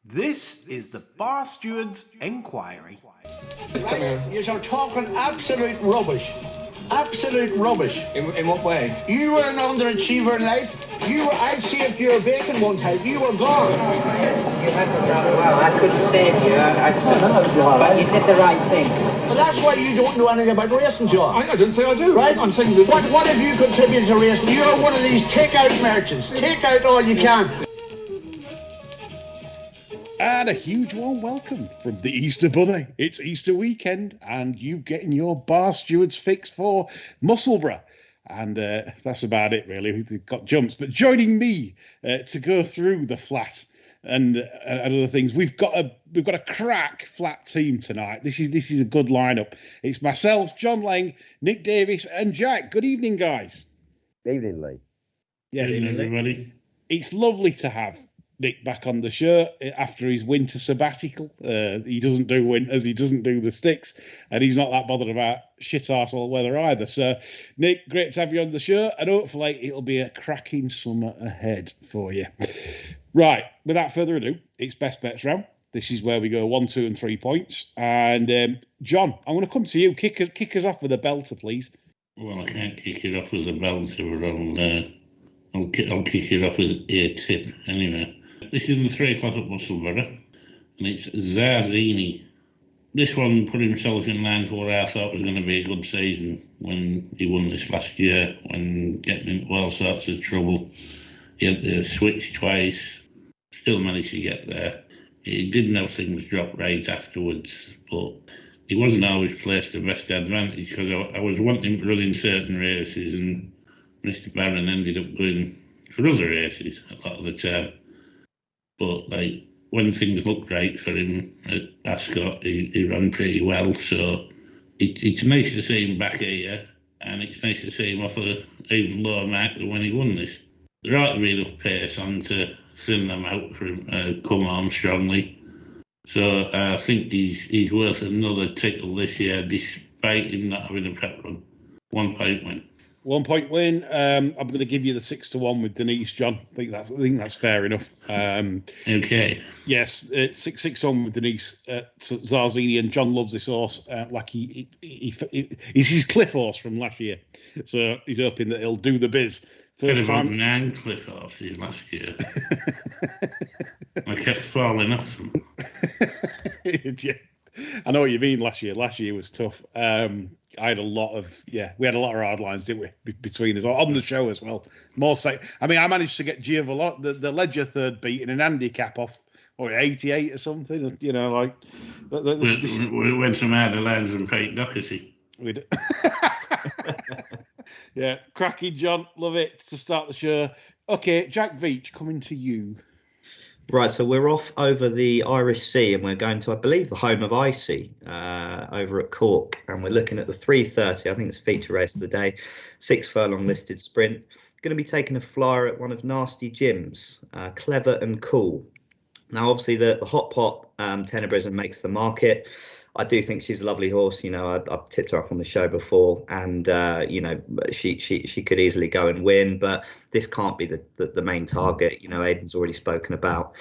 This is the Bar Steward's Enquiry. Right? You're talking absolute rubbish. Absolute rubbish. In what way? You were an underachiever in life. I saved your bacon one time. You were gone. You handled that well. I couldn't save you. But you did the right thing. But that's why you don't know anything about racing, John. I didn't say I do. Right? I'm saying that... What have you contributed to racing? You're one of these take-out merchants. Take out all you can. And a huge warm welcome from the Easter Bunny. It's Easter weekend, and you getting your Bar Stewards fix for Musselburgh. And that's about it, really. We've got jumps. But joining me to go through the flat and other things, we've got a crack flat team tonight. This is a good lineup. It's myself, John Lang, Nick Davis, and Jack. Good evening, guys. Evening, Lee. Yes, Good evening, everybody. It's lovely to have Nick back on the show after his winter sabbatical. He doesn't do winters, he doesn't do the sticks, and he's not that bothered about shit arsehole weather either. So, Nick, great to have you on the show, and hopefully it'll be a cracking summer ahead for you. Right, without further ado, it's Best Bets round. This is where we go 1, 2, and 3 points. And John, I'm going to come to you. Kick us off with a belter, please. Well, I can't kick it off with a belter, I'll kick it off with a tip anyway. This is in the 3 o'clock at Musselburgh, and it's Zarzini. This one put himself in line for what I thought was going to be a good season when he won this last year, when getting into all sorts of trouble. He had to switch twice, still managed to get there. He didn't have things drop right afterwards, but he wasn't always placed to best advantage, because I was wanting him to run in certain races, and Mr. Barron ended up going for other races a lot of the time. But when things looked right for him at Ascot, he ran pretty well. So it's nice to see him back here, and it's nice to see him off an even lower mark than when he won this. There ought to be enough pace on to thin them out for him, come on strongly. So I think he's worth another tickle this year, despite him not having a prep run. 1 point win. 1 point win. I'm going to give you the 6-1 with Denise, John. I think that's fair enough. Okay. Yes, 6-1 with Denise Zarzini, and John loves this horse. He's his cliff horse from last year, so he's hoping that he'll do the biz. First time. 9 cliff horses last year. I kept falling off them. Yeah. I know what you mean. Last year was tough. We had a lot of hard lines, didn't we, between us on the show as well. I managed to get Giavolot, the Ledger third beat in an handicap off 88 or something. You know, we went some harder lines and Pete Doherty. Yeah, cracking, John. Love it to start the show. Okay, Jack Veach, coming to you. Right, so we're off over the Irish Sea, and we're going to, I believe, the home of Icy over at Cork, and we're looking at the 3:30. I think it's feature race of the day, 6 furlong listed sprint. Going to be taking a flyer at one of Nasty Jim's, Clever and Cool. Now, obviously, the hot pot Tenebrism makes the market. I do think she's a lovely horse. You know, I've tipped her up on the show before, and she could easily go and win. But this can't be the main target. You know, Aidan's already spoken about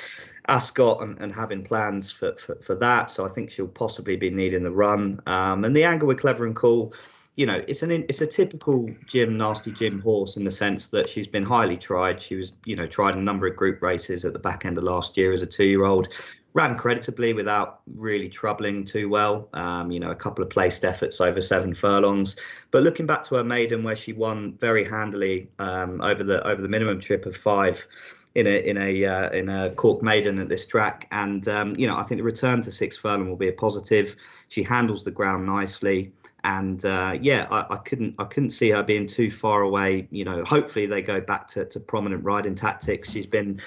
Ascot and having plans for that. So I think she'll possibly be needing the run. And the angle with Clever and Cool, you know, it's a typical Nasty Jim horse in the sense that she's been highly tried. She was, you know, tried a number of group races at the back end of last year as a 2-year-old. Ran creditably without really troubling too well. A couple of placed efforts over 7 furlongs. But looking back to her maiden, where she won very handily over the minimum trip of 5 in a Cork maiden at this track, and I think the return to 6 furlong will be a positive. She handles the ground nicely. And I couldn't see her being too far away. You know, hopefully they go back to prominent riding tactics. She's been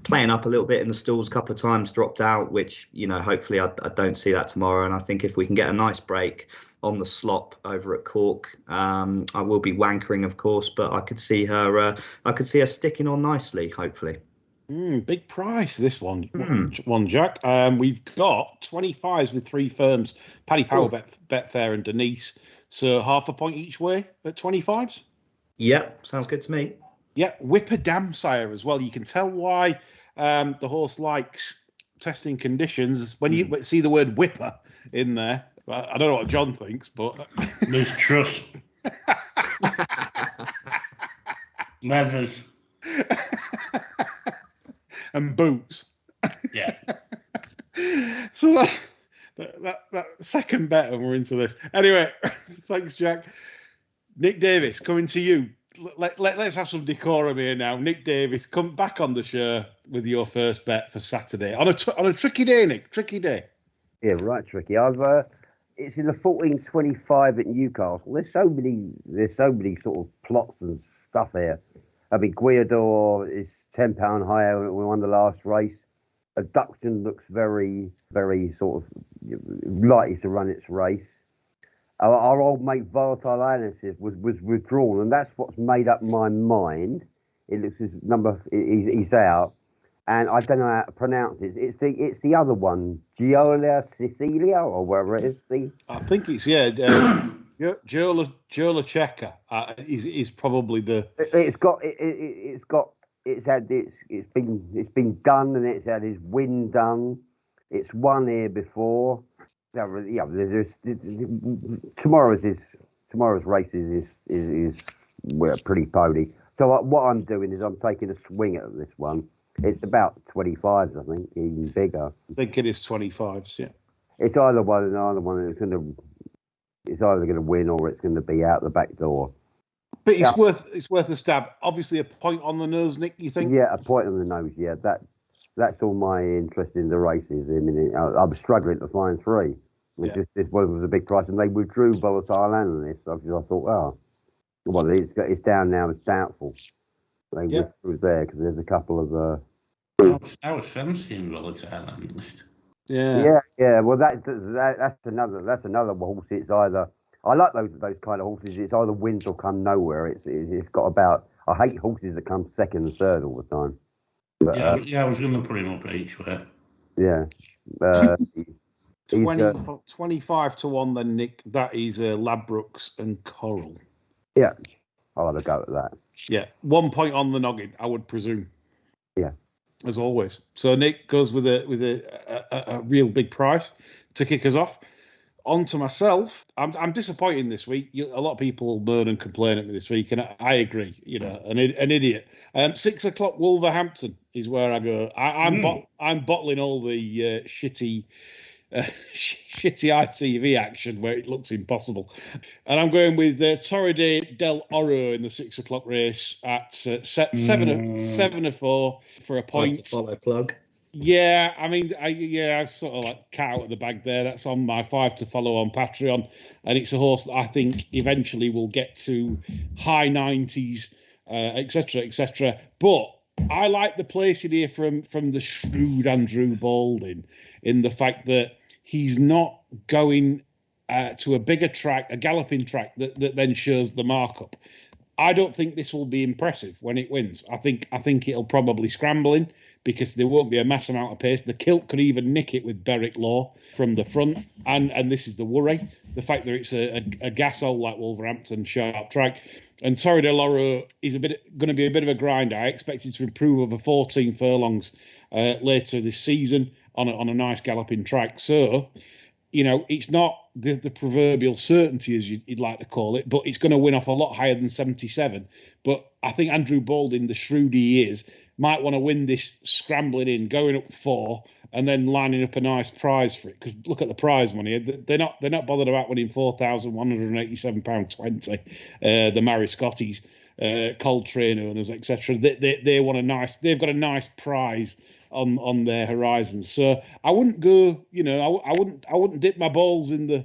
playing up a little bit in the stalls a couple of times, dropped out, which, you know, hopefully I don't see that tomorrow. And I think if we can get a nice break on the slop over at Cork, I will be wankering, of course, but I could see her sticking on nicely, hopefully. Big price, this one, Jack. We've got 25s with 3 firms, Paddy Power, Betfair and Denise. So half a point each way at 25s? Yep, sounds good to me. Yeah, Whipper Damsire as well. You can tell why the horse likes testing conditions, when you see the word whipper in there, I don't know what John thinks, but There's trust. Leathers. and boots. Yeah. So that second bet, and we're into this. Anyway, thanks, Jack. Nick Davis, coming to you. Let's have some decorum here now. Nick Davis, come back on the show with your first bet for Saturday on a tricky day, Nick. Tricky day. Yeah, right, tricky. It's in the 1425 at Newcastle. There's so many sort of plots and stuff here. I mean, Guiador is £10 higher than we won the last race. Abduction looks very, very sort of likely to run its race. Our old mate Volatile Analysis was withdrawn, and that's what's made up my mind. It looks his number, he's out, and I don't know how to pronounce it. It's the other one, Giola Sicilia or wherever it is. I think it's Giola Checker is probably the. It's been done, and it's had his win done. It's won here before. Yeah, tomorrow's race is pretty pony. So what I'm doing is I'm taking a swing at this one. It's about 25s, I think, even bigger. I think it is 25s. Yeah. It's either one or another one. It's either going to win or it's going to be out the back door. But it's worth a stab. Obviously, a point on the nose, Nick. You think? Yeah, a point on the nose. Yeah, that's all my interest in the races. I mean, I was struggling to find three. This one was a big price, and they withdrew Volatile Analyst. I thought, well, it's down now. It's doubtful. They withdrew there because there's a couple of. I was fancying Volatile Analyst. Yeah. Well, that's another horse. It's either I like those kind of horses. It's either wins or come nowhere. It's got about. I hate horses that come second and third all the time. But, I was going to put him up each way. Yeah. 25 to 1 then, Nick. That is Ladbrokes and Coral. Yeah. I'll have a go at that. Yeah. 1 point on the noggin, I would presume. Yeah. As always. So Nick goes with a real big price to kick us off. On to myself. I'm disappointed this week. A lot of people moan and complain at me this week, and I agree. An idiot. 6 o'clock Wolverhampton is where I go. I'm bottling all the shitty ITV action where it looks impossible, and I'm going with Torre del Oro in the 6 o'clock race at 7-4 for a point. To follow plug. Yeah, I mean, I sort of like cat out of the bag there. That's on my 5 to follow on Patreon, and it's a horse that I think eventually will get to high 90s, etc. But I like the placing here from the shrewd Andrew Balding in the fact that he's not going to a bigger track, a galloping track that then shows the markup. I don't think this will be impressive when it wins. I think it'll probably scramble in because there won't be a mass amount of pace. The kilt could even nick it with Berwick Law from the front, and this is the worry: the fact that it's a gas hole like Wolverhampton sharp track. And Torre del Oro is going to be a bit of a grinder. I expect it to improve over 14 furlongs later this season on a nice galloping track. So, it's not the proverbial certainty, as you'd like to call it, but it's going to win off a lot higher than 77. But I think Andrew Balding, the shrewd he is, might want to win this scrambling in, going up 4, and then lining up a nice prize for it. Because look at the prize money; they're not bothered about winning £4,187.20. The Mary Scotties, Coltrane owners, etc. They want a nice. They've got a nice prize on their horizons. So I wouldn't go. I wouldn't dip my balls in the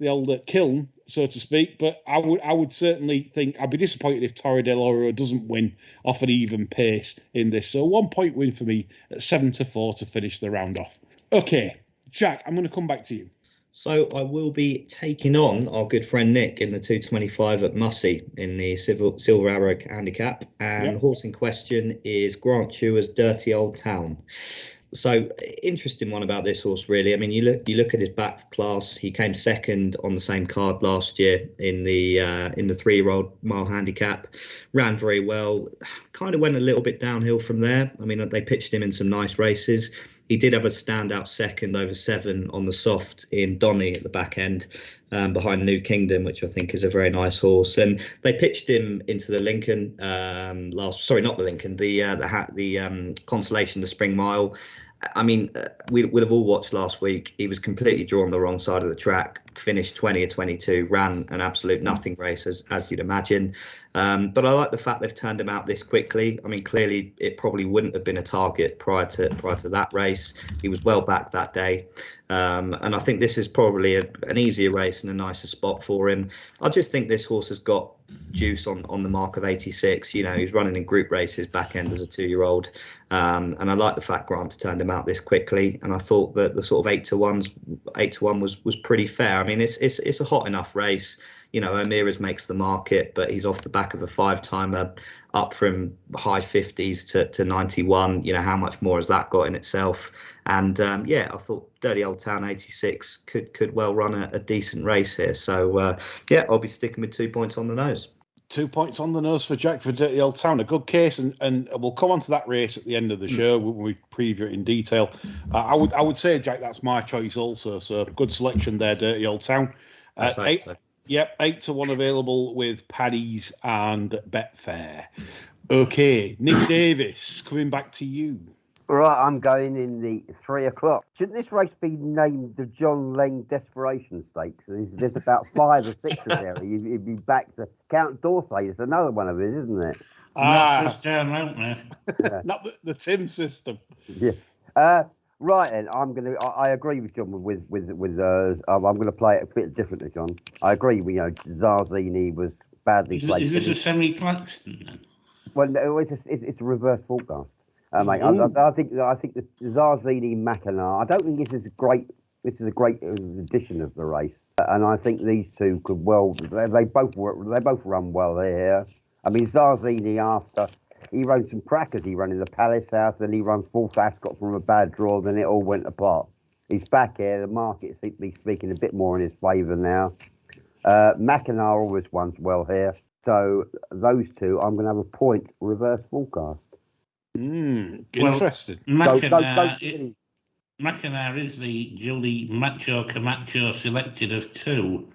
old kiln, so to speak. But I would certainly think I'd be disappointed if Torre del Oro doesn't win off an even pace in this. So 1 point win for me at 7-4 to finish the round off. Okay, Jack, I'm going to come back to you. So I will be taking on our good friend Nick in the 225 at Mussey in the Silver Arrow Handicap. And the horse in question is Grant Chewer's Dirty Old Town. So interesting one about this horse, really. I mean, you look at his back class. He came second on the same card last year in the 3-year-old mile handicap. Ran very well. Kind of went a little bit downhill from there. I mean, they pitched him in some nice races. He did have a standout second over 7 on the soft in Donny at the back end, behind New Kingdom, which I think is a very nice horse. And they pitched him into the Lincoln the Consolation, the Spring Mile. I mean, we'd have all watched last week. He was completely drawn the wrong side of the track, finished 20 or 22, ran an absolute nothing race, as you'd imagine. But I like the fact they've turned him out this quickly. I mean, clearly it probably wouldn't have been a target prior to that race. He was well back that day. And I think this is probably an easier race and a nicer spot for him. I just think this horse has got juice on the mark of 86. You know, he's running in group races back end as a 2-year-old. And I like the fact Grant's turned him out this quickly. And I thought that the sort of 8-1 was pretty fair. I mean, it's a hot enough race. You know, O'Meara's makes the market, but he's off the back of a 5-timer, up from high 50s to 91. You know, how much more has that got in itself? And I thought Dirty Old Town 86 could well run a decent race here. So I'll be sticking with 2 points on the nose. 2 points on the nose for Jack for Dirty Old Town. A good case, and we'll come on to that race at the end of the show when we preview it in detail. I would say, Jack, that's my choice also. So good selection there, Dirty Old Town. So. Yep, 8-1 available with Paddy's and Betfair. Okay, Nick Davis, coming back to you. Right, I'm going in the 3 o'clock. Shouldn't this race be named the John Lane Desperation Stakes? There's about 5 or 6 of there. You'd be back to Count D'Orsay. It's another one of his, isn't it? Not the Tim system. Yeah. Right, then I agree with John with I'm gonna play it a bit differently, John. I agree. You know, Zarzini was badly placed. Is this a semi-Claxton then? Well, no, it's a reverse forecast. Mate, I think the Zarzini Mackinac. I don't think this is a great edition of the race, and I think these two could well. They both run well here. I mean, Zarzini, after he ran some crackers, he ran in the Palace House, then he ran Fourth Ascot from a bad draw, then it all went apart. He's back here. The market seems to be speaking a bit more in his favour now. Mackinac always runs well here, so those two, I'm going to have a point reverse forecast. Interesting. Mackinac is the Julie Macho Camacho selected of 2.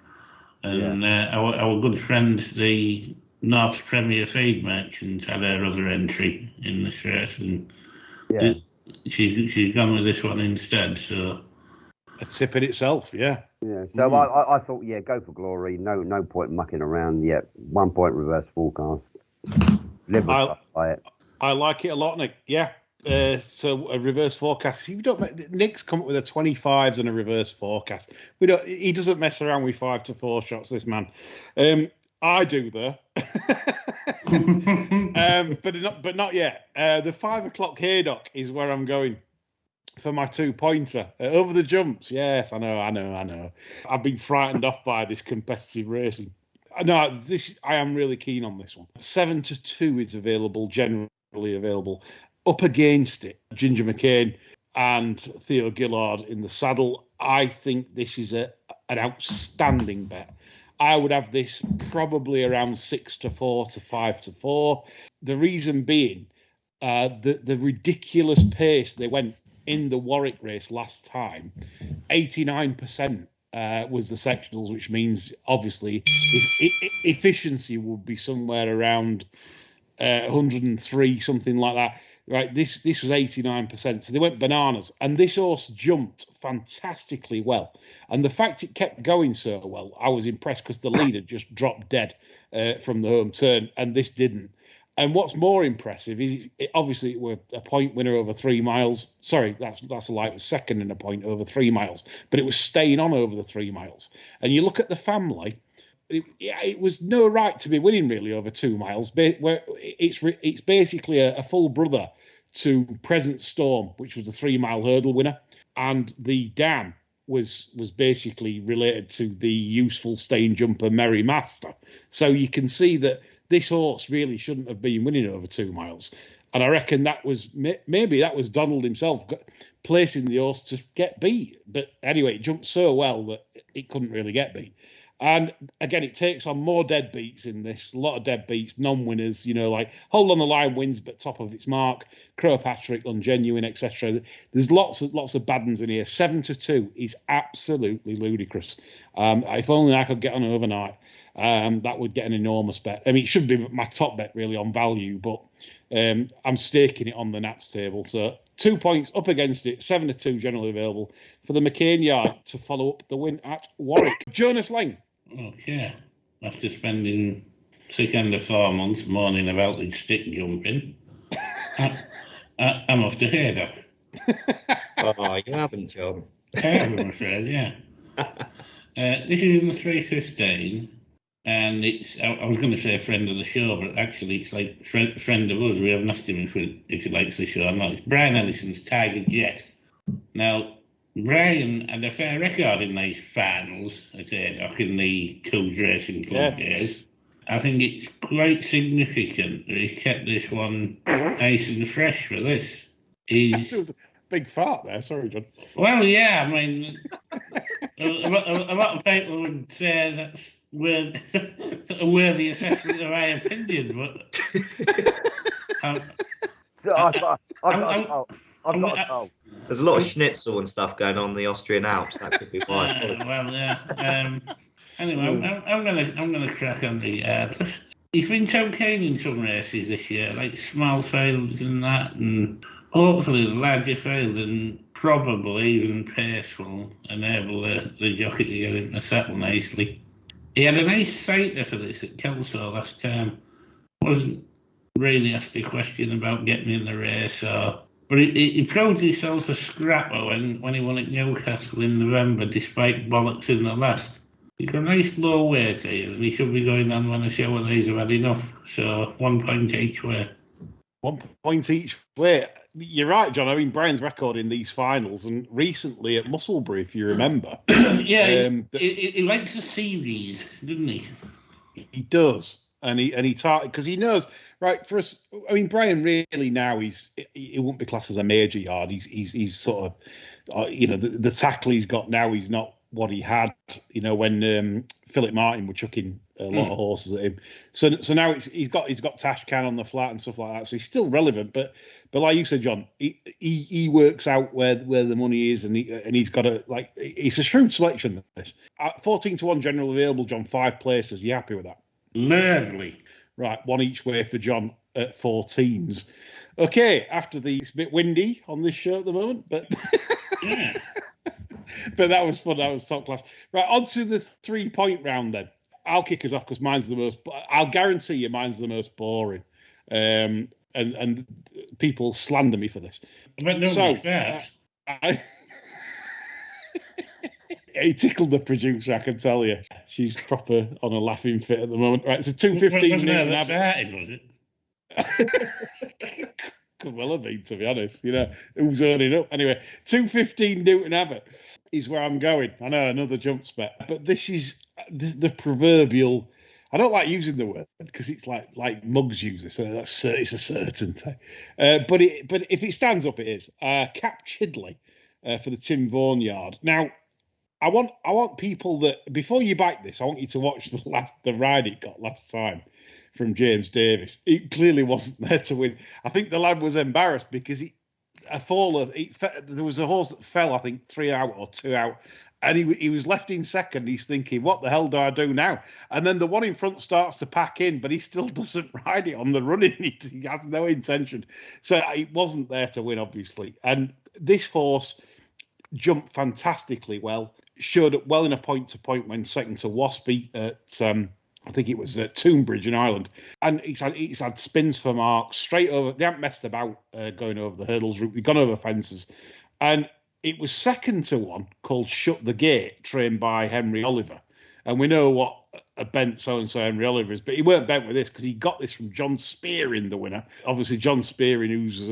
And our good friend, the North Premier Feed Merchant, had her other entry in this race. And she's gone with this one instead. So a tip in itself, yeah. So I thought, go for glory. No point mucking around yet. 1 point reverse forecast. Live by it. I like it a lot, Nick. Yeah. So a reverse forecast. Nick's come up with a 25s and a reverse forecast. He doesn't mess around with 5-4 shots. This man. I do though. but not yet. The 5 o'clock Haydock is where I'm going for my 2-pointer over the jumps. Yes, I know. I've been frightened off by this competitive racing. No, I am really keen on this one. 7-2 is available, generally available. Up against it, Ginger McCain and Theo Gillard in the saddle. I think this is an outstanding bet. I would have this probably around 6-4 to 5-4. The reason being, the ridiculous pace they went in the Warwick race last time. 89% was the sectionals, which means obviously efficiency would be somewhere around 103, something like that. Right, this was 89%, so they went bananas, and this horse jumped fantastically well. And the fact it kept going so well, I was impressed, because the leader just dropped dead from the home turn, and this didn't. And what's more impressive is it were a point winner over 3 miles. Sorry, that's a lie. It was second in a point over 3 miles, but it was staying on over the 3 miles. And you look at the family. It was no right to be winning really over 2 miles. Where it's basically a full brother to Present Storm, which was the 3 mile hurdle winner, and the Dan was basically related to the useful staying jumper Merry Master. So you can see that this horse really shouldn't have been winning over 2 miles. And I reckon that was maybe that was Donald himself placing the horse to get beat. But anyway, it jumped so well that it couldn't really get beat. And again, it takes on more deadbeats in this. A lot of deadbeats, non-winners, like Hold on the Line wins, but top of its mark. Cropatrick, Ungenuine, etc. There's lots of bad ones in here. 7-2 is absolutely ludicrous. If only I could get on overnight, that would get an enormous bet. I mean, it should be my top bet really on value, but I'm staking it on the Naps table. So 2 points up against it, 7-2 generally available for the McCain Yard to follow up the win at Warwick. Jonas Lang. Okay. After spending 6 under 4 months mourning about the stick jumping, I'm off to Haydock. Oh, you haven't, John. I have, I'm afraid, yeah. This is in the 315, and it's, I was going to say a friend of the show, but actually it's like friend of us. We haven't asked him if he likes the show or not. It's Brian Ellison's Tiger Jet. Now, Brian had a fair record in these finals at Haydock in the Coogs Racing Club days. I think it's quite significant that he's kept this one nice and fresh for this. It was a big fart there. Sorry, John. Well, yeah, I mean, a lot of people would say that's a worthy assessment of my opinion, but I've got a goal. There's a lot of schnitzel and stuff going on in the Austrian Alps. That could be why. Well, yeah. Anyway, I'm gonna crack on the. He's been so keen in some races this year, like small fields and that, and hopefully the larger field and probably even pace will enable the jockey to get him to settle nicely. He had a nice sighter for this at Kelso last time. Wasn't really asked a question about getting in the race, but he proved himself a scrapper when he won at Newcastle in November, despite bollocks in the last. He's got a nice low weight here, and he should be going on when the show and these have had enough. So 1 point each way. 1 point each way. You're right, John. I mean, Brian's record in these finals, and recently at Musselburgh, if you remember. Yeah, he likes a series, doesn't he? He does, and he because he knows, right? For us, I mean, Brian really now he won't be classed as a major yard. He's sort of, the tackle he's got now. He's not what he had, when Philip Martin were chucking a lot of horses at him. So now he's got Tashcan on the flat and stuff like that. So he's still relevant, but like you said, John, he works out where the money is, and he's got it's a shrewd selection. This 14-1 general available, John. 5 places. You happy with that? Lovely. Right, 1 each way for John at 14s. Okay, it's a bit windy on this show at the moment, but Yeah. But that was fun. That was top class. Right, on to the 3-point round then. I'll kick us off because I'll guarantee you mine's the most boring. And people slander me for this. But no, So, that. He tickled the producer, I can tell you. She's proper on a laughing fit at the moment. Right, it's a 2:15. Wasn't that started, was it? Could well have been, to be honest. Who's earning up? Anyway, 2:15 Newton Abbott is where I'm going. I know, another jump bet. But this is the proverbial... I don't like using the word because it's like Muggs uses it, so it's a certainty. But if it stands up, it is. Cap Chidley for the Tim Vaughan Yard. Now, I want people that, before you bite this, I want you to watch the ride it got last time from James Davis. It clearly wasn't there to win. I think the lad was embarrassed because there was a horse that fell, I think, 3 out or 2 out, and he was left in second. He's thinking, what the hell do I do now? And then the one in front starts to pack in, but he still doesn't ride it on the running. He has no intention. So it wasn't there to win, obviously. And this horse jumped fantastically well, showed up well in a point-to-point when second to Waspy at... I think it was at Toonbridge in Ireland. And he's had spins for marks straight over. They haven't messed about going over the hurdles route. They've gone over fences. And it was second to one called Shut the Gate, trained by Henry Oliver. And we know what a bent so-and-so Henry Oliver is. But he weren't bent with this because he got this from John Spearing, the winner. Obviously, John Spearing, who's,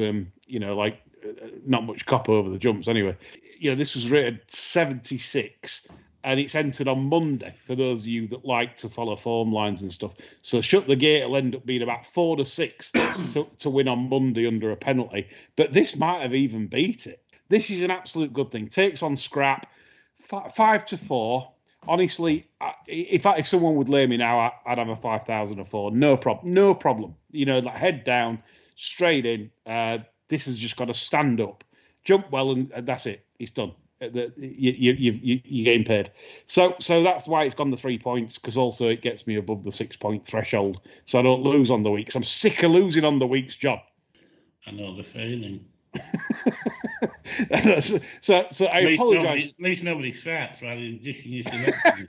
not much cop over the jumps anyway. This was rated 76. and it's entered on Monday for those of you that like to follow form lines and stuff. So Shut the Gate will end up being about 4 to 6 to win on Monday under a penalty. But this might have even beat it. This is an absolute good thing. Takes on Scrap, 5 to 4. Honestly, if someone would lay me now, I'd have a 5,000 or 4. No problem. You know, like head down, straight in. This has just got to stand up, jump well, and that's it. It's done. You're getting paid. So that's why it's gone the 3 points, because also it gets me above the 6 point threshold, so I don't lose on the weeks. I'm sick of losing on the weeks, John. I know the feeling. so I apologise. At least nobody starts while you're dishing your selection.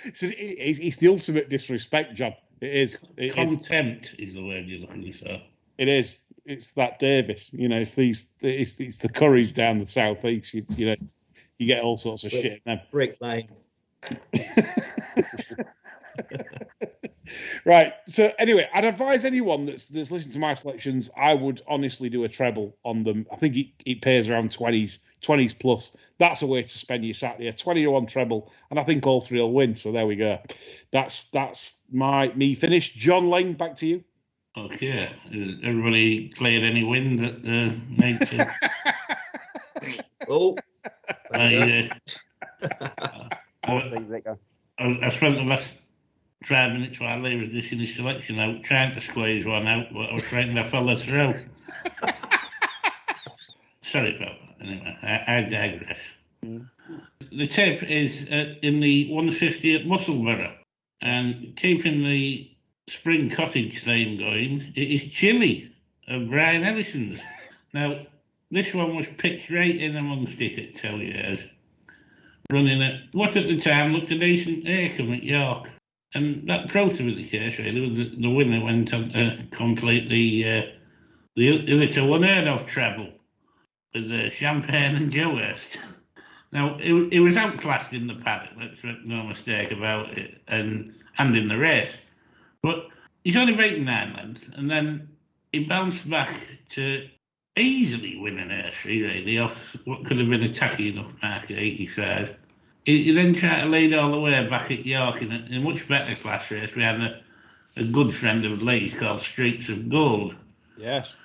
It's the ultimate disrespect, John. It is. Contempt is the word you're looking for. It is. It's that Davis. You know, it's the Currys down the southeast. You know, you get all sorts of shit. Brick Lane. Right. So anyway, I'd advise anyone that's listening to my selections, I would honestly do a treble on them. I think it pays around 20s plus. That's a way to spend your Saturday. A 20-1 treble, and I think all three will win. So there we go. That's me finished. John Lane, back to you. Okay. Has everybody cleared any wind at nature? Oh. I spent the last 5 minutes while Lee was dishing his selection out, trying to squeeze one out, but I was trying to follow through. Sorry about that. Anyway, I digress. The tip is in the 150 at Musselburgh, and keeping the spring cottage theme going, it is Chili of Brian Ellison's. Now, this one was picked right in amongst it at 2 years, running at what at the time looked a decent Acom at York. And that proved to be the case, really. The winner went on to complete the little unheard of treble with Champagne and Joe Hurst. Now, it was outclassed in the paddock, let's make no mistake about it, and in the race. But he's only beaten 9 lengths, and then he bounced back to easily win an nursery, really, off what could have been a tacky enough mark at 85. He then tried to lead all the way back at York in a much better class race. We had a good friend of Lee's called Streets of Gold. Yes.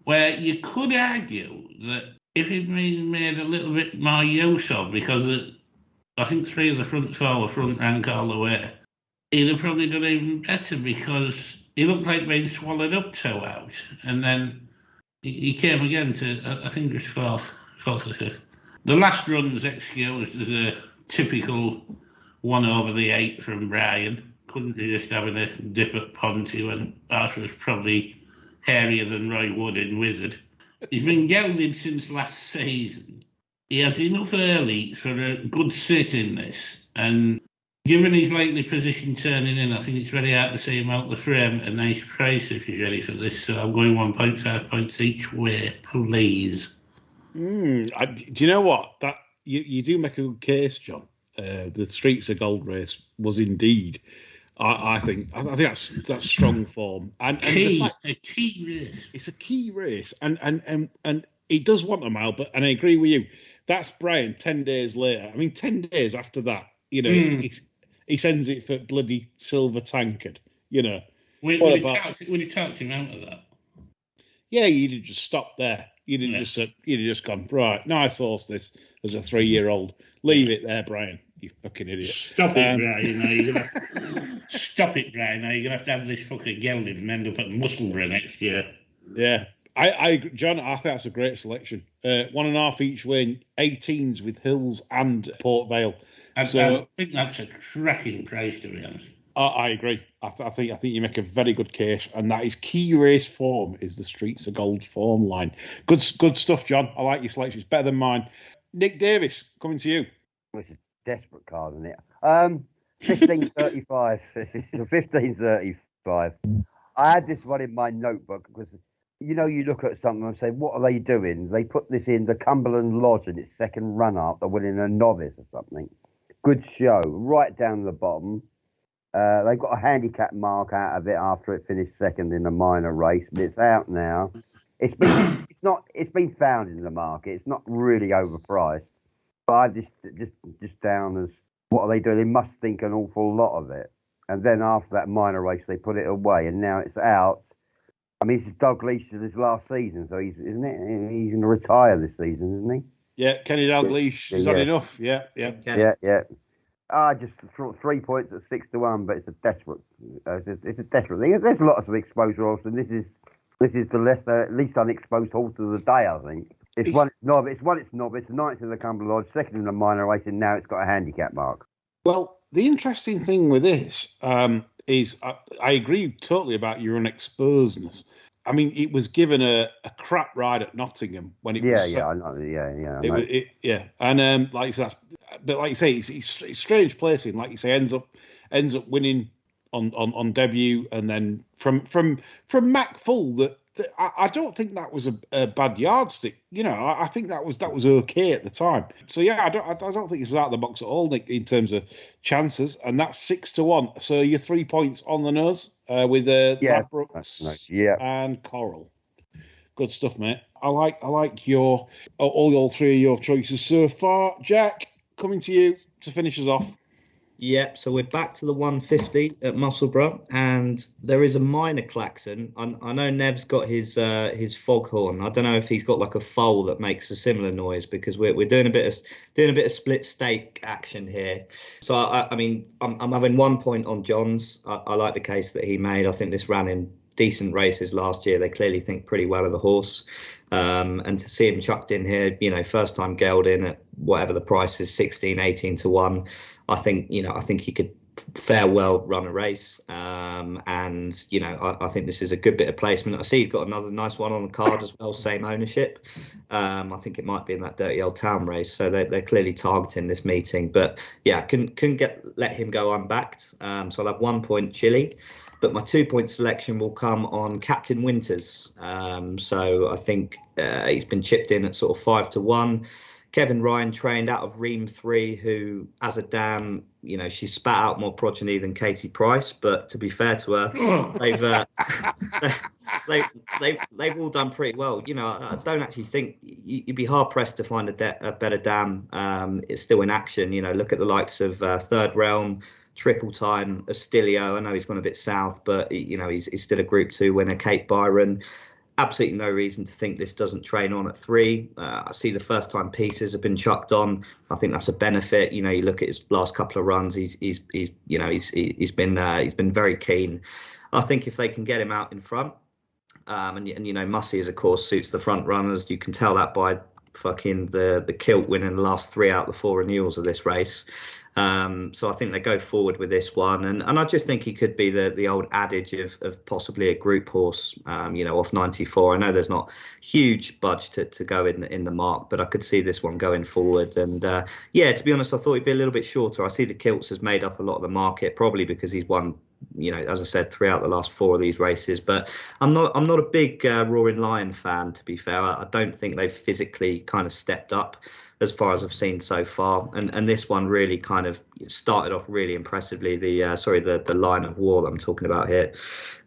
Where you could argue that if he'd been made a little bit more use of, because I think 3 of the front 4 were front rank all the way, he'd have probably done even better, because he looked like being swallowed up 2 out. And then he came again to, I think it was 4th or 5th. The last run's excused as a typical 1 over the 8 from Brian. Couldn't resist having a dip at Ponty when Arthur was probably hairier than Roy Wood in Wizard. He's been gelded since last season. He has enough early for a good sit in this, and given his likely position turning in, I think it's very hard to see him out the frame at a nice price if he's ready for this. So I'm going 1.5 points each way, please. Do you know what? That you do make a good case, John. The Streets of Gold race was indeed, I think that's strong form and a key race. It's a key race, and it does want a mile. But and I agree with you. That's Brian 10 days later. I mean, 10 days after that, you know, he sends it for bloody Silver Tankard. You know, would he talked him out of that? Yeah, you'd have just stopped there. You'd have just gone, right, nice horse this as a 3-year-old. Leave it there, Brian, you fucking idiot. Stop it, Brian. Stop it, Brian. Now you're going to have this fucking gelded and end up at Musselburgh next year. Yeah. John, I think that's a great selection. 1.5 each way, 18s with Hills and Port Vale. I think that's a cracking price, to be honest. I agree. I think you make a very good case, and that is key race form is the Streets of Gold form line. Good stuff, John. I like your selection. It's better than mine. Nick Davis, coming to you. It's a desperate card, isn't it? 1535. 1535. I had this one in my notebook because, you know, you look at something and say, what are they doing? They put this in the Cumberland Lodge in its second run-up. They're winning a novice or something. Good show. Right down the bottom. They got a handicap mark out of it after it finished second in a minor race, but it's out now. It's been found in the market. It's not really overpriced. But I just down as what are they doing? They must think an awful lot of it. And then after that minor race, they put it away, and now it's out. I mean, this is Doug Leish's his last season, so he's going to retire this season, isn't he? Yeah, Kenny Dalglish. Is that enough? Yeah. Yeah. Just 3 points at 6-1, but it's a desperate. It's a desperate thing. There's lots of exposed horses, and this is the least unexposed horse of the day, I think. It's one it's novice. It's ninth in the Cumberland Lodge, second in the minor race, and now it's got a handicap mark. Well, the interesting thing with this is I agree totally about your unexposedness. I mean, it was given a crap ride at Nottingham when it was. I know. And like you say, but like you say, it's strange placing. Like you say, ends up winning on debut, and then from Mac Full that I don't think that was a bad yardstick. You know, I think that was okay at the time. So yeah, I don't think it's out of the box at all, Nick, in terms of chances. And that's 6-1. So you're 3 points on the nose with Ladbrokes and Coral. Good stuff, mate. I like all three of your choices so far. Jack, coming to you to finish us off. Yep, so we're back to the 150 at Musselburgh, and there is a minor klaxon. I know Nev's got his foghorn. I don't know if he's got like a foal that makes a similar noise, because we're doing a bit of split stake action here. So I mean I'm having 1 point on John's. I like the case that he made. I think this ran in decent races last year. They clearly think pretty well of the horse, and to see him chucked in here, you know, first time gelled in at whatever the price is, 16, 18 to 1. I think he could fair well run a race, and you know, I think this is a good bit of placement. I see he's got another nice one on the card as well, same ownership. I think it might be in that Dirty Old Town race, so they're clearly targeting this meeting. But yeah, couldn't let him go unbacked. So I'll have 1 point Chile. But my 2 point selection will come on Captain Winters. So I think he's been chipped in at sort of 5 to 1. Kevin Ryan trained out of Ream 3, who, as a dam, you know, she spat out more progeny than Katie Price. But to be fair to her, they've all done pretty well. You know, I don't actually think you'd be hard pressed to find a better dam. It's still in action. You know, look at the likes of Third Realm, Triple Time, Astilio. I know he's gone a bit south, but you know, he's still a Group 2 winner. Kate Byron. Absolutely no reason to think this doesn't train on at 3. I see the first time pieces have been chucked on. I think that's a benefit. You know, you look at his last couple of runs. He's been very keen. I think if they can get him out in front, and you know, Mussy, of course, suits the front runners. You can tell that by fucking the kilt winning the last 3 out of the 4 renewals of this race. So I think they go forward with this one, and I just think he could be the old adage of possibly a group horse, you know, off 94. I know there's not huge budge to go in the mark, but I could see this one going forward. And yeah, to be honest, I thought he'd be a little bit shorter. I see the kilts has made up a lot of the market, probably because he's won, you know, as I said, 3 out of the last 4 of these races. But I'm not a big Roaring Lion fan, to be fair. I don't think they've physically kind of stepped up as far as I've seen so far, and this one really kind of started off really impressively. The line of war that I'm talking about here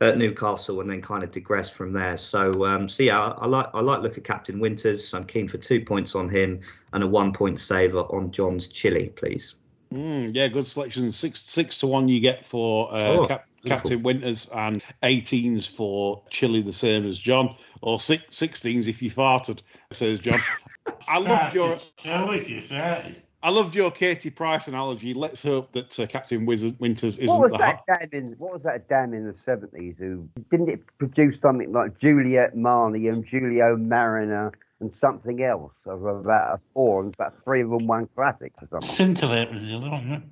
at Newcastle, and then kind of digressed from there. So yeah, I like look at Captain Winters. I'm keen for 2 points on him and a 1 point saver on John's Chile, please. Yeah, good selection. 6 to 1 you get for Captain Winters, and 18s for Chile, the same as John, or 16s if you farted, says John. I loved your Katie Price analogy. Let's hope that Captain Winters isn't what was that dam in the 70s who didn't it produce something like Juliet Marnie and Julio Mariner and something else of about 4, and about 3 of them won classics or something? Scintillate was the other one, right?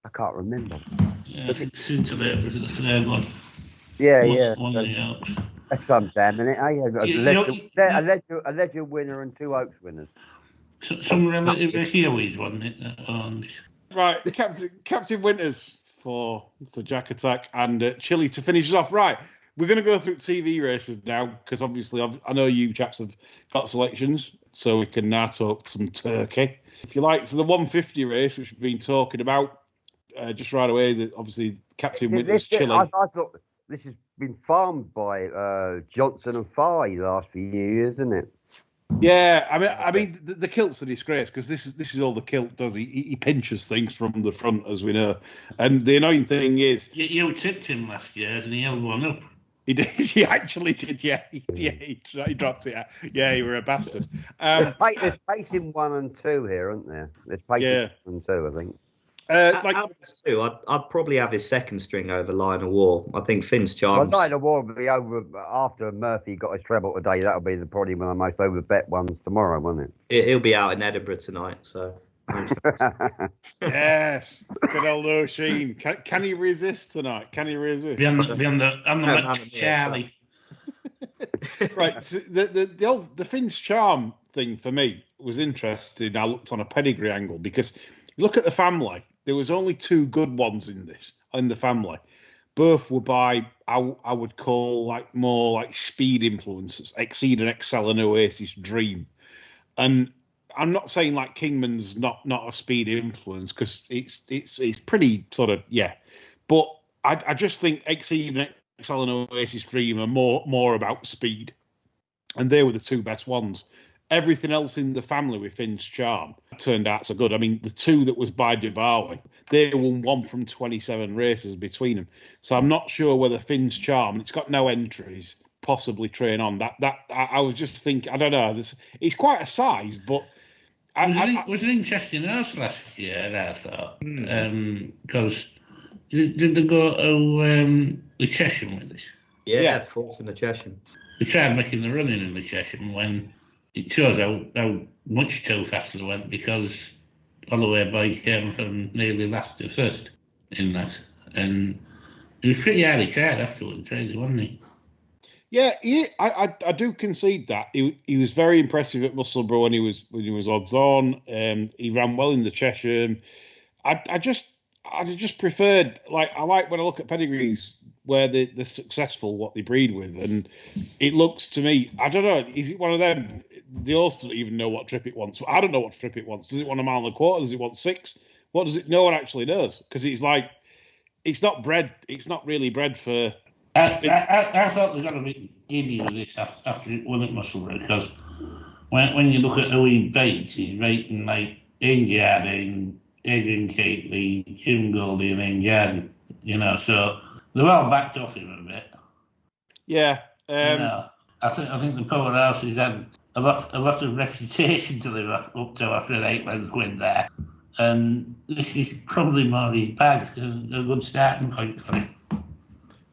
I can't remember. Yeah, I think Scintillate was the third one. Yeah. One of the Oaks. That's some damn in it. A legend winner and 2 Oaks winners. Some relatively Kiwis, wasn't it? Right, Captain Winters for Jack Attack, and Chile to finish us off. Right, we're going to go through TV races now, because obviously I know you chaps have got selections, so we can now talk some turkey. If you like, so the 150 race, which we've been talking about just right away, that obviously Captain Winters, Chile. I thought this has been farmed by Johnson and Farr the last few years, isn't it? Yeah, I mean, the kilt's a disgrace because this is all the kilt does. He pinches things from the front, as we know. And the annoying thing is, You tipped him last year and he held one up. he did. He actually did. Yeah, he dropped it. Yeah, you were a bastard. There's pacing 1 and 2 here, aren't there? There's pacing 1 and 2, I think. Out of those two, I'd probably have his second string over Lion of War. I think Finn's Charms. Well, Lion of War will be over after Murphy got his treble today. That'll be probably one of the most over bet ones tomorrow, won't it? He'll be out in Edinburgh tonight, so. Yes, good old O'Sheen. Can he resist tonight? Can he resist? Be on the Charlie. Right, so the Finn's Charm thing for me was interesting. I looked on a pedigree angle because look at the family. There was only 2 good ones in the family. Both were by I would call more like speed influences, Exceed and Excel and Oasis Dream. And I'm not saying like Kingman's not a speed influence because it's pretty sort of but I just think Exceed and Excel and Oasis Dream are more about speed, and they were the 2 best ones. Everything else in the family with Finn's Charm turned out so good. I mean, the 2 that was by Dubawi, they won 1 from 27 races between them. So I'm not sure whether Finn's Charm, it's got no entries, possibly train on. I was just thinking, I don't know. It's quite a size, but it was an interesting horse last year, I thought, because did they go to the Chesham with it? Yeah, 4th in the Chesham. They tried making the running in the Chesham when it shows how much too fast they went, because Holloway Boy came from nearly last to first in that, and he was pretty highly tried afterwards, really, wasn't he? Yeah, I do concede that he was very impressive at Musselburgh when he was odds on. He ran well in the Chesham. I just preferred, I like when I look at pedigrees where they're successful, what they breed with, and it looks to me, I don't know, is it one of them? The horse doesn't even know what trip it wants. I don't know what trip it wants. Does it want 1.25 miles? Does it want 6? What does it? No one actually knows, because it's not bred. It's not really bred for. I thought they got a bit giddy with this after it won at Musselburgh, because when you look at who he beats, he's beating like Ian Jardine, Adrian Keatley, Jim Goldie, and Ian Jardine. So they're well backed off him a bit. Yeah. I think the powerhouse has had a lot of reputation to live up to after an 8-length win there, and this is probably more his bag. A good starting point for him.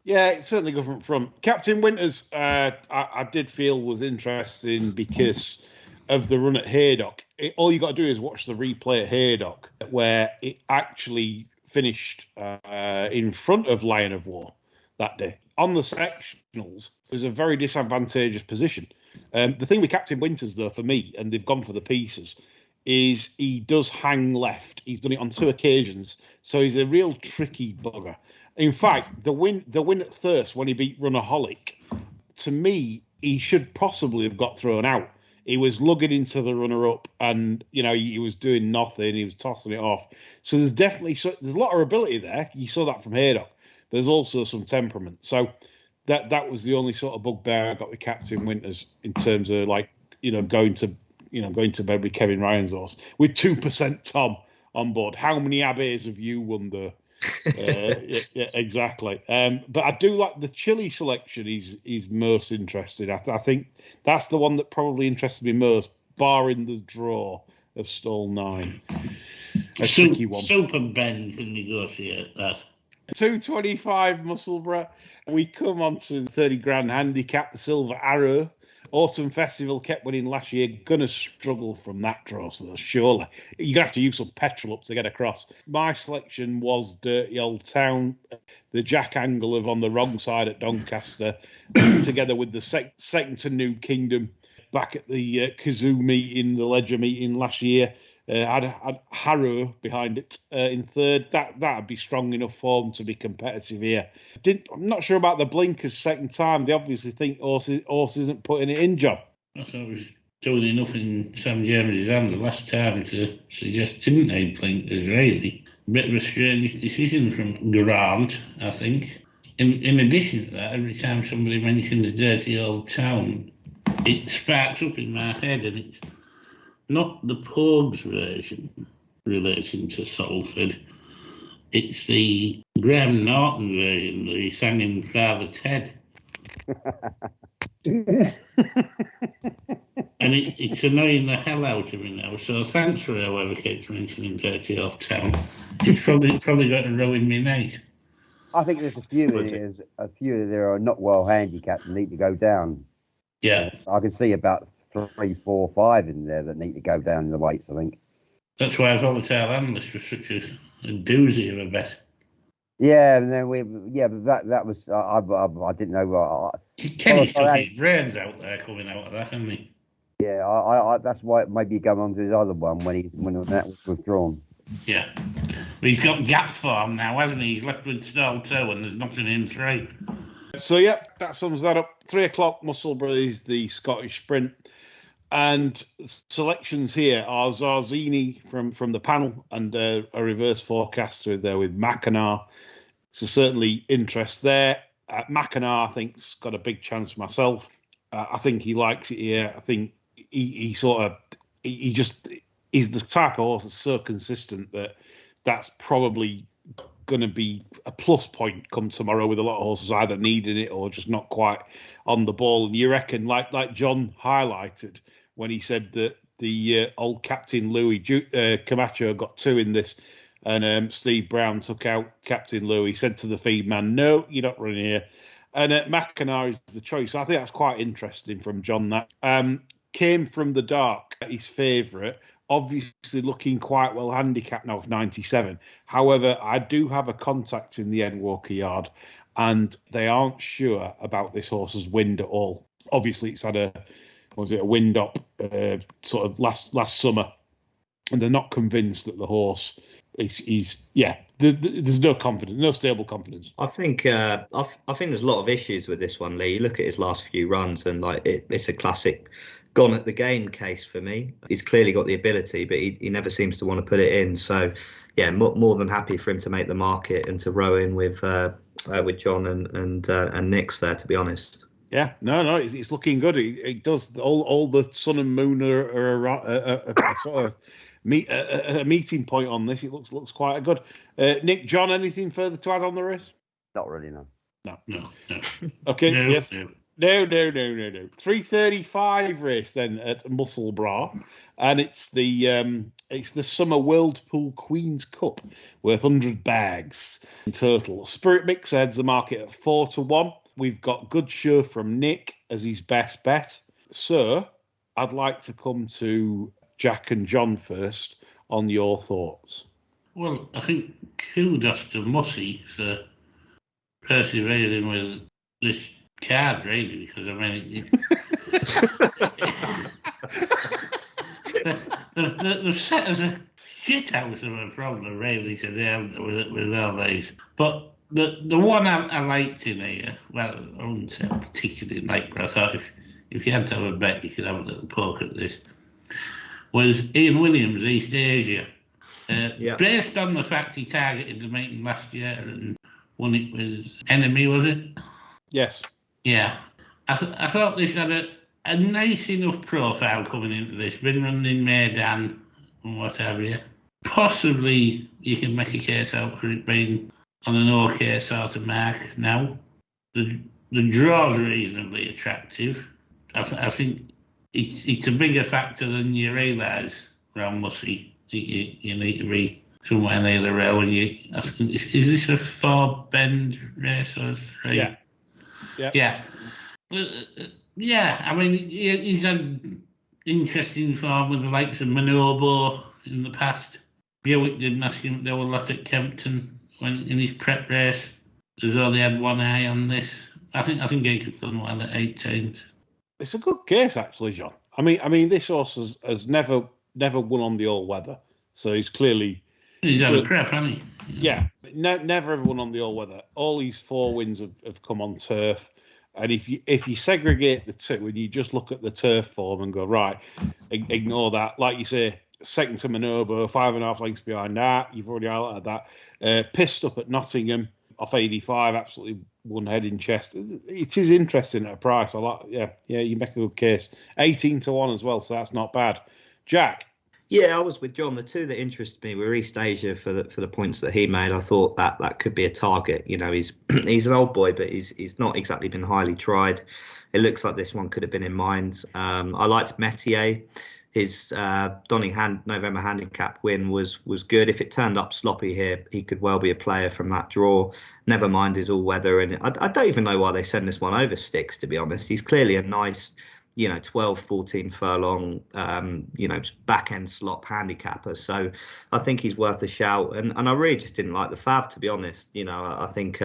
Yeah, it's certainly good from Captain Winters. I did feel was interesting because of the run at Haydock. All you got to do is watch the replay at Haydock, where it actually finished in front of Lion of War that day. On the sectionals, it was a very disadvantageous position. The thing with Captain Winters, though, for me, and they've gone for the pieces, is he does hang left. He's done it on 2 occasions, so he's a real tricky bugger. In fact, the win at Thirst when he beat Runaholic, to me, he should possibly have got thrown out. He was lugging into the runner-up, and he was doing nothing. He was tossing it off. So there's a lot of ability there. You saw that from Haydock. There's also some temperament. So that was the only sort of bugbear I got with Captain Winters in terms of going to bed with Kevin Ryan's horse with 2% Tom on board. How many Abbeys have you won there? Yeah, exactly. But I do like the Chile selection. He's most interested. I think that's the one that probably interested me most, barring the draw of stall 9. A tricky one. Super Ben can negotiate that. 225 Musselburgh. We come on to the 30 grand handicap, the Silver Arrow. Autumn Festival kept winning last year. Gonna struggle from that draw, so surely. You're gonna have to use some petrol up to get across. My selection was Dirty Old Town, the Jack Angle of On the Wrong Side at Doncaster, together with the second to New Kingdom back at the Kazoo meeting, the Ledger meeting last year. Had Harrow behind it in third. That'd be strong enough form to be competitive here. I'm not sure about the blinkers second time. They obviously think Horse isn't putting it in, John. I thought it was doing enough in Sam James's hand the last time to suggest didn't need blinkers, really. Bit of a strange decision from Grant, I think. In addition to that, every time somebody mentions Dirty Old Town, it sparks up in my head, and it's not the Pogues version relating to Salford. It's the Graham Norton version that he sang in Father Ted. And it's annoying the hell out of me now. So thanks for whoever keeps mentioning Dirty Old Town. It's probably going to ruin me night. I think there's a few there are not well handicapped and need to go down. Yeah. I can see about 3, 4, 5 in there that need to go down in the weights, I think. That's why I thought the analyst was such a doozy of a bet. Yeah, and then but that was I didn't know. Kenny took his brains out there coming out of that, hasn't he? Yeah, I that's why it maybe go on to his other one when that was withdrawn. Yeah, but he's got gap form now, hasn't he? He's left with stall 2, and there's nothing in 3. So that sums that up. 3 o'clock, Musselburgh is the Scottish Sprint. And selections here are Zarzini from the panel and a reverse forecaster there with McAnar. So certainly interest there. McAnar, I think, has got a big chance myself. I think he likes it here. I think he's the type of horse that's so consistent that's probably going to be a plus point come tomorrow, with a lot of horses either needing it or just not quite on the ball. And you reckon, like John highlighted when he said that the old Captain Louis Camacho got 2 in this, and Steve Brown took out Captain Louis. He said to the feed man, "No, you're not running here." And McAnar is the choice. I think that's quite interesting from John. That Came from the Dark, his favourite. Obviously looking quite well handicapped now of 97. However, I do have a contact in the Ed Walker yard, and they aren't sure about this horse's wind at all. Obviously, it's had a wind up sort of last summer, and they're not convinced that the horse there's no confidence, no stable confidence. I think there's a lot of issues with this one, Lee. You look at his last few runs, and it's a classic gone at the game case for me. He's clearly got the ability, but he never seems to want to put it in. So, yeah, more than happy for him to make the market and to row in with John and Nick's there, to be honest. Yeah, no, it's looking good. It does. All the sun and moon are sort of a meeting point on this. It looks quite good. Nick, John, anything further to add on the race? Not really, no. No. Okay, No, yes. no. No. 3:35 race then at Musselburgh, and it's the Summer Whirlpool Queen's Cup worth 100 bags in total. Spirit Mix heads the market at 4-1. We've got Good Show from Nick as his best bet. So I'd like to come to Jack and John first on your thoughts. Well, I think kudos to Mussy for persevering with this card, really, because I mean, they've set us a shit house of a problem, really, today with all these. But the one I liked in here, well, I wouldn't say I particularly liked, but I thought if you had to have a bet, you could have a little poke at this, was Ian Williams, East Asia. Based on the fact he targeted the meeting last year and won it with Enemy, was it? Yes. Yeah. I thought this had a nice enough profile coming into this. Been running in Maidan and what have you. Possibly you can make a case out for it being on an okay sort of mark now. The draw's reasonably attractive. I think it's a bigger factor than you realise around Mussy. You need to be somewhere near the rail when you. Is this a 4-bend race or 3? Yeah. Yeah. I mean, he's had interesting form with the likes of Manobo in the past. Buick didn't ask him to do a lot at Kempton when in his prep race, as though they had one eye on this. I think he could have done well at 18th. It's a good case, actually, John. I mean, this horse has never won on the all-weather, so he's clearly... He's had a prep, hasn't he? Yeah, never ever won on the all-weather. All these 4 wins have come on turf, and if you segregate the two and you just look at the turf form and go, right, ignore that, like you say, second to Manobo, 5.5 lengths behind that, you've already highlighted that. Pissed Up at Nottingham, off 85, absolutely one head in chest. It is interesting at a price. I like, yeah, you make a good case. 18-1 as well, so that's not bad. Jack? Yeah, I was with John. The two that interested me were East Asia for the points that he made. I thought that could be a target. You know, he's an old boy, but he's not exactly been highly tried. It looks like this one could have been in mind. I liked Metier. His Donning November handicap win was good. If it turned up sloppy here, he could well be a player from that draw. Never mind his all-weather. And I don't even know why they send this one over sticks, to be honest. He's clearly a nice, 12, 14 furlong, back-end slop handicapper. So I think he's worth a shout. And I really just didn't like the Fav, to be honest. I think,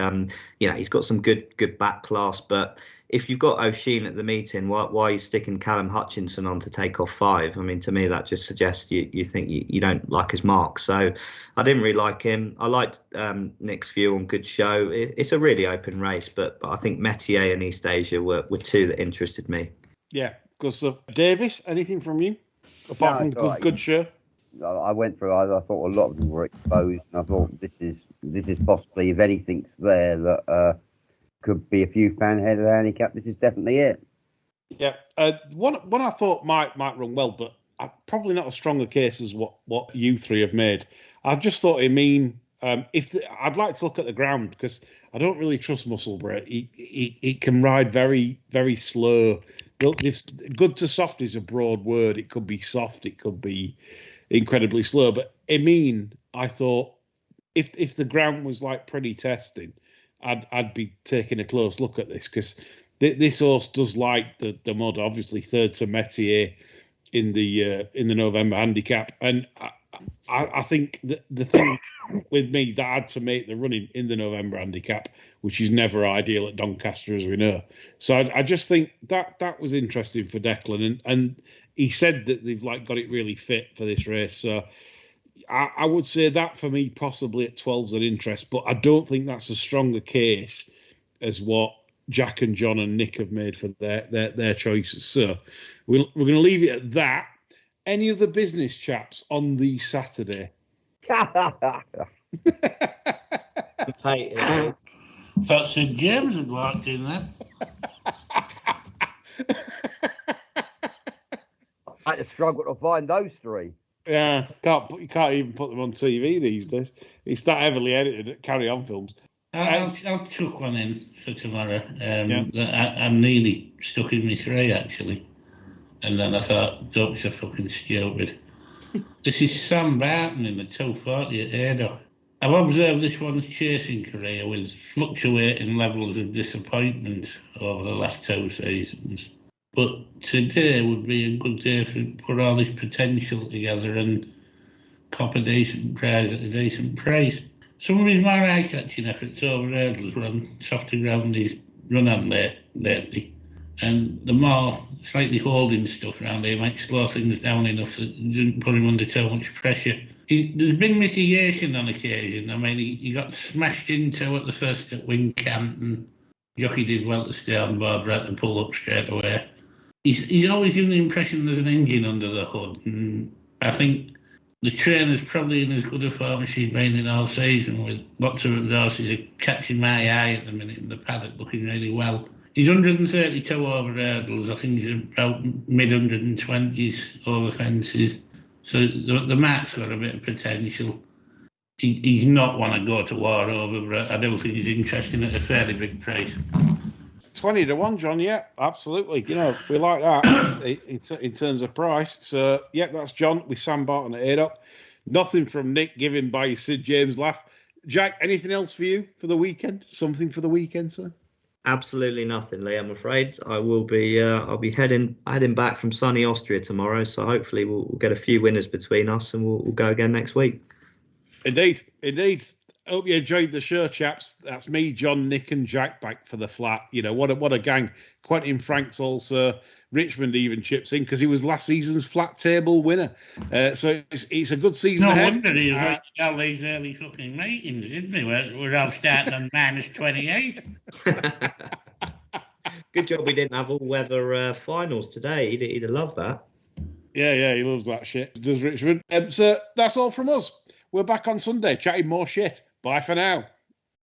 he's got some good back class. But if you've got O'Sheen at the meeting, why are you sticking Callum Hutchinson on to take off 5? I mean, to me, that just suggests you think you don't like his mark. So I didn't really like him. I liked Nick's view on Good Show. It's a really open race, but I think Metier and East Asia were two that interested me. Yeah, good stuff. Davis, anything from you? Apart from good Show? I went through. I thought a lot of them were exposed, and I thought this is possibly, if anything's there that could be a few fan head of the handicap. This is definitely it. Yeah, one I thought might run well, but probably not as strong a case as what you three have made. I just thought I'd like to look at the ground, because I don't really trust Musselburgh. He can ride very, very slow. Good to soft is a broad word. It could be soft, it could be incredibly slow. But I thought if the ground was like pretty testing, I'd be taking a close look at this, because this horse does like the mud. Obviously, third to Metier in the November handicap, and I think the thing with me that had to make the running in the November handicap, which is never ideal at Doncaster, as we know. So I just think that was interesting for Declan, and he said that they've got it really fit for this race. So I would say that for me possibly at 12's an interest, but I don't think that's a stronger case as what Jack and John and Nick have made for their choices. So we're going to leave it at that. Any other business, chaps, on the Saturday? Thought St James had walked in there. I had to struggle to find those three. Yeah, you can't even put them on TV these days. It's that heavily edited at Carry On Films. I'll chuck one in for tomorrow. I'm nearly stuck in my 3, actually. And then I thought, don't be so fucking stupid. This is Sam Barton in the 240 at Haydock. I've observed this one's chasing career with fluctuating levels of disappointment over the last 2 seasons. But today would be a good day to put all this potential together and cop a decent prize at a decent price. Some of his more eye-catching efforts over hurdles were on softer ground he's run on lately. And the more slightly holding stuff around here might slow things down enough that it didn't put him under too much pressure. There's been mitigation on occasion. I mean, he got smashed into at the first at Wincamp, and jockey did well to stay on board right to pull up straight away. He's always given the impression there's an engine under the hood, and I think the trainer's probably in as good a form as she's been in all season, with lots of the horses are catching my eye at the minute in the paddock, looking really well. He's 132 over hurdles. I think he's about mid-120s over fences. So the mark's got a bit of potential. He's not one to go to war over, but I don't think he's interesting at a fairly big price. 20-1, John. Yeah, absolutely. We like that in terms of price. So, yeah, that's John with Sam Barton at Haydock. Nothing from Nick given by Sid James laugh. Jack, anything else for you for the weekend? Something for the weekend, sir? Absolutely nothing, Lee. I'm afraid I will be. I'll be heading back from sunny Austria tomorrow. So hopefully we'll get a few winners between us, and we'll go again next week. Indeed. Hope you enjoyed the show, chaps. That's me, John, Nick, and Jack back for the flat. What a gang. Quentin Franks also. Richmond even chips in because he was last season's flat table winner. So it's a good season ahead. No wonder he was at all these early fucking meetings, didn't he? We're all starting on -28. Good job we didn't have all-weather finals today. He'd have loved that. Yeah, he loves that shit. Does Richmond? So that's all from us. We're back on Sunday chatting more shit. Bye for now.